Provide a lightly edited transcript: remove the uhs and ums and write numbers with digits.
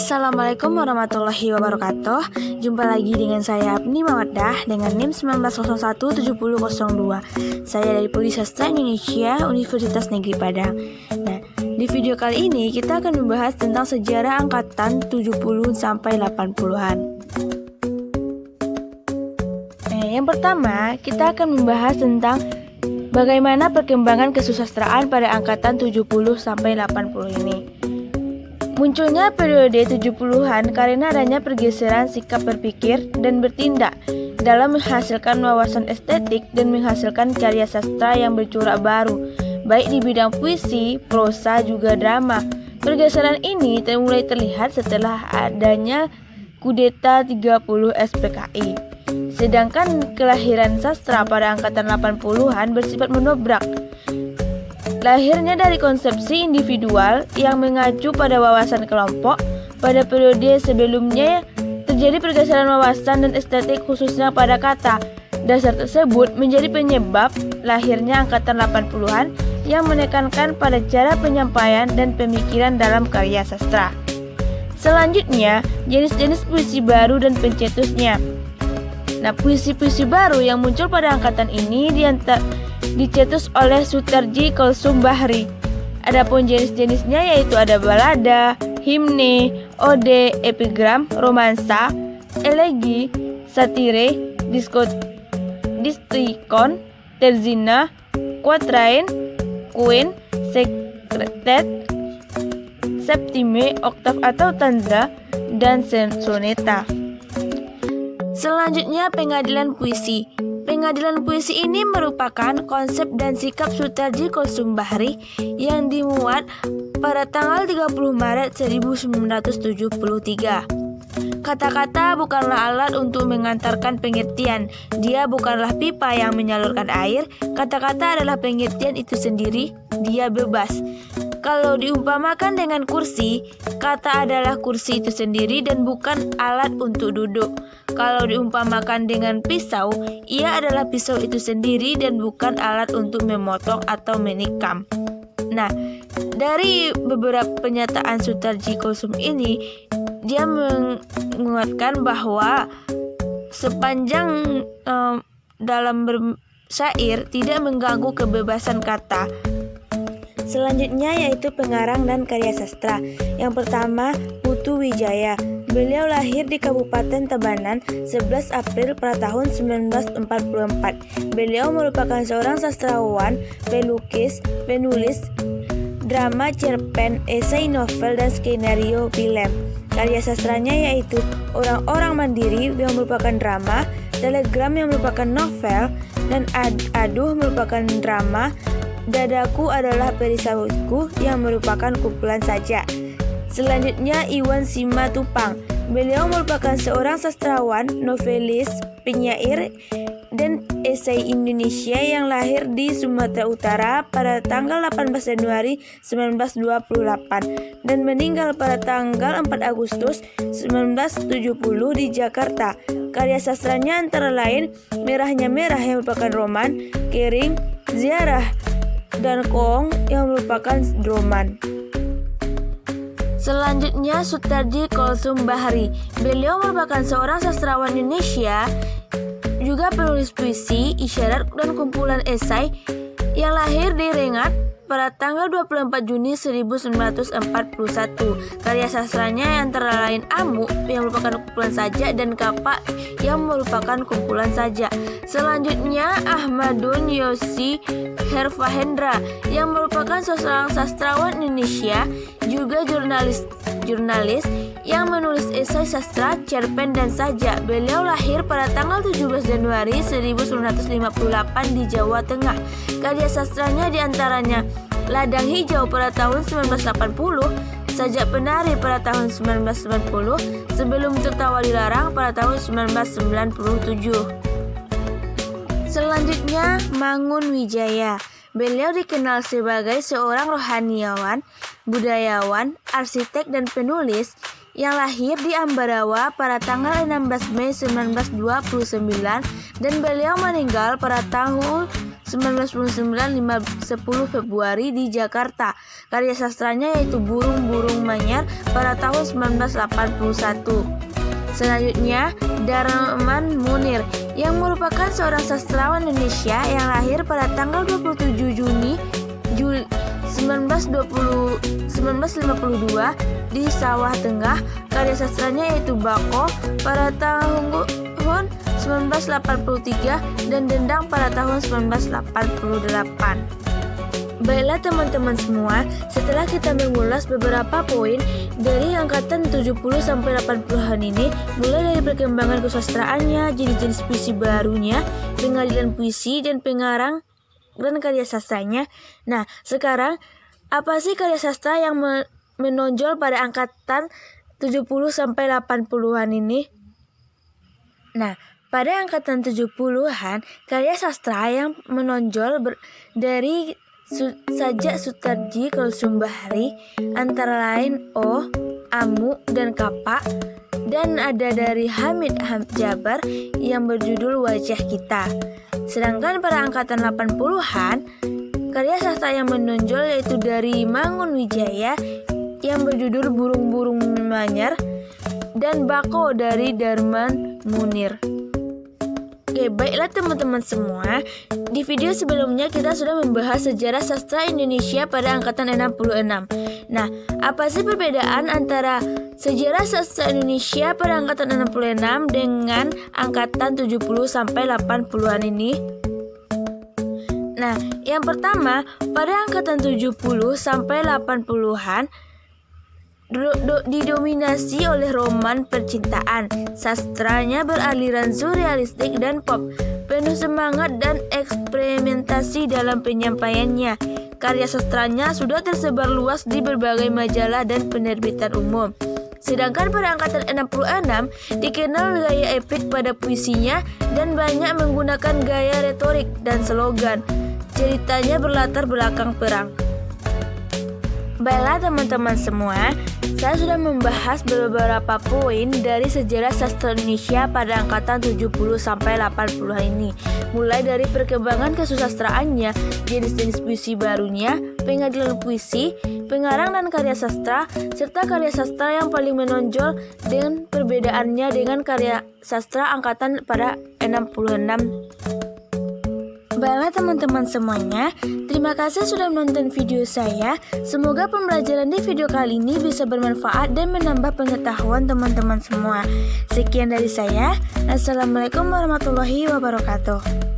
Assalamualaikum warahmatullahi wabarakatuh. Jumpa lagi dengan saya Abni Mawaddah dengan NIM 19017002. Saya dari Prodi Sastra Indonesia Universitas Negeri Padang. Nah, di video kali ini kita akan membahas tentang sejarah angkatan 70 sampai 80-an. Nah, yang pertama kita akan membahas tentang bagaimana perkembangan kesusastraan pada angkatan 70 sampai 80 ini. Munculnya periode 70-an karena adanya pergeseran sikap berpikir dan bertindak dalam menghasilkan wawasan estetik dan menghasilkan karya sastra yang bercorak baru, baik di bidang puisi, prosa, juga drama. Pergeseran ini mulai terlihat setelah adanya kudeta 30 SPKI. Sedangkan kelahiran sastra pada angkatan 80-an bersifat menobrak. Lahirnya dari konsepsi individual yang mengacu pada wawasan kelompok. Pada periode sebelumnya terjadi pergeseran wawasan dan estetik khususnya pada kata. Dasar tersebut menjadi penyebab lahirnya angkatan 80-an yang menekankan pada cara penyampaian dan pemikiran dalam karya sastra. Selanjutnya, jenis-jenis puisi baru dan pencetusnya. Nah, puisi-puisi baru yang muncul pada angkatan ini dicetus oleh Sutarji Kulsum Bahri. Adapun jenis-jenisnya yaitu ada balada, himne, ode, epigram, romansa, elegi, satire, distikon, terzina, kuatrain, kuin, sektet, septime, oktav atau tanza, dan soneta. Selanjutnya, pengadilan puisi. Pengadilan puisi ini merupakan konsep dan sikap Sutarji Kulsum Bahri yang dimuat pada tanggal 30 Maret 1973. Kata-kata bukanlah alat untuk mengantarkan pengertian. Dia bukanlah pipa yang menyalurkan air. Kata-kata adalah pengertian itu sendiri. Dia bebas. Kalau diumpamakan dengan kursi, kata adalah kursi itu sendiri dan bukan alat untuk duduk. Kalau diumpamakan dengan pisau, ia adalah pisau itu sendiri dan bukan alat untuk memotong atau menikam. Nah, dari beberapa pernyataan Sutarji Kulsum ini, dia menguatkan bahwa sepanjang dalam bersyair tidak mengganggu kebebasan kata. Selanjutnya yaitu pengarang dan karya sastra. Yang pertama, Putu Wijaya. Beliau lahir di Kabupaten Tabanan 11 April pada tahun 1944. Beliau merupakan seorang sastrawan, pelukis, penulis drama, cerpen, esai, novel, dan skenario film. Karya sastranya yaitu Orang-orang Mandiri yang merupakan drama, Telegram yang merupakan novel, dan Aduh merupakan drama, Dadaku adalah Perisauku yang merupakan kumpulan saja. Selanjutnya Iwan Simatupang. Beliau merupakan seorang sastrawan, novelis, penyair, dan esai Indonesia yang lahir di Sumatera Utara pada tanggal 18 Januari 1928 dan meninggal pada tanggal 4 Agustus 1970 di Jakarta. Karya sastranya antara lain Merahnya Merah yang merupakan roman, Kering, Ziarah, dan Koong yang merupakan roman. Selanjutnya Sutarji Kulsum Bahri. Beliau merupakan seorang sastrawan Indonesia, juga penulis puisi, isyarat, dan kumpulan esai yang lahir di Rengat pada tanggal 24 Juni 1941. Karya sastranya antara lain Amuk yang merupakan kumpulan sajak dan Kapak yang merupakan kumpulan sajak. Selanjutnya Ahmadun Yosi Herfahendra yang merupakan seorang sastrawan Indonesia, juga jurnalis yang menulis esai sastra, cerpen, dan sajak. Beliau lahir pada tanggal 17 Januari 1958 di Jawa Tengah. Karya sastranya diantaranya Ladang Hijau pada tahun 1980, Sajak Penari pada tahun 1990, Sebelum Tertawa Dilarang pada tahun 1997. Selanjutnya Mangun Wijaya. Beliau dikenal sebagai seorang rohaniawan, budayawan, arsitek, dan penulis yang lahir di Ambarawa pada tanggal 16 Mei 1929 dan beliau meninggal pada tahun 1929 10 Februari di Jakarta. Karya sastranya yaitu Burung-Burung Manyar pada tahun 1981. Selanjutnya, Darman Munir yang merupakan seorang sastrawan Indonesia yang lahir pada tanggal 27 Juni 1952 di Sawah Tengah. Karya sastranya yaitu Bako pada tahun 1983 dan Dendang pada tahun 1988. Baiklah teman-teman semua, setelah kita mengulas beberapa poin dari angkatan 70 sampai 80-an ini, mulai dari perkembangan kesastraannya, jenis-jenis puisi barunya, pengadilan puisi dan pengarang dan karya sastranya. Nah, sekarang apa sih karya sastra yang menonjol pada angkatan 70 sampai 80-an ini? Nah, pada angkatan 70-an, karya sastra yang menonjol dari Sajak Sutarji Kulsumbahri, antara lain O, Amu, dan Kapak, dan ada dari Hamid Jabar yang berjudul Wajah Kita. Sedangkan pada angkatan 80-an, karya sastra yang menonjol yaitu dari Mangun Wijaya yang berjudul Burung-Burung Manyar dan Bako dari Darman Munir. Oke, baiklah teman-teman semua, di video sebelumnya kita sudah membahas sejarah sastra Indonesia pada angkatan 66. Nah, apa sih perbedaan antara sejarah sastra Indonesia pada angkatan 66 dengan angkatan 70 sampai 80-an ini? Nah, yang pertama, pada angkatan 70 sampai 80-an didominasi oleh roman percintaan. Sastranya beraliran surrealistik dan pop, penuh semangat dan eksperimentasi dalam penyampaiannya. Karya sastranya sudah tersebar luas di berbagai majalah dan penerbitan umum. Sedangkan pada angkatan 66 dikenal gaya epik pada puisinya dan banyak menggunakan gaya retorik dan slogan. Ceritanya berlatar belakang perang. Baiklah teman-teman semua, saya sudah membahas beberapa poin dari sejarah sastra Indonesia pada angkatan 70 sampai 80 ini. Mulai dari perkembangan kesusastraannya, jenis-jenis puisi barunya, pengadilan puisi, pengarang dan karya sastra, serta karya sastra yang paling menonjol dengan perbedaannya dengan karya sastra angkatan pada 66. Baiklah teman-teman semuanya, terima kasih sudah menonton video saya. Semoga pembelajaran di video kali ini bisa bermanfaat dan menambah pengetahuan teman-teman semua. Sekian dari saya. Assalamualaikum warahmatullahi wabarakatuh.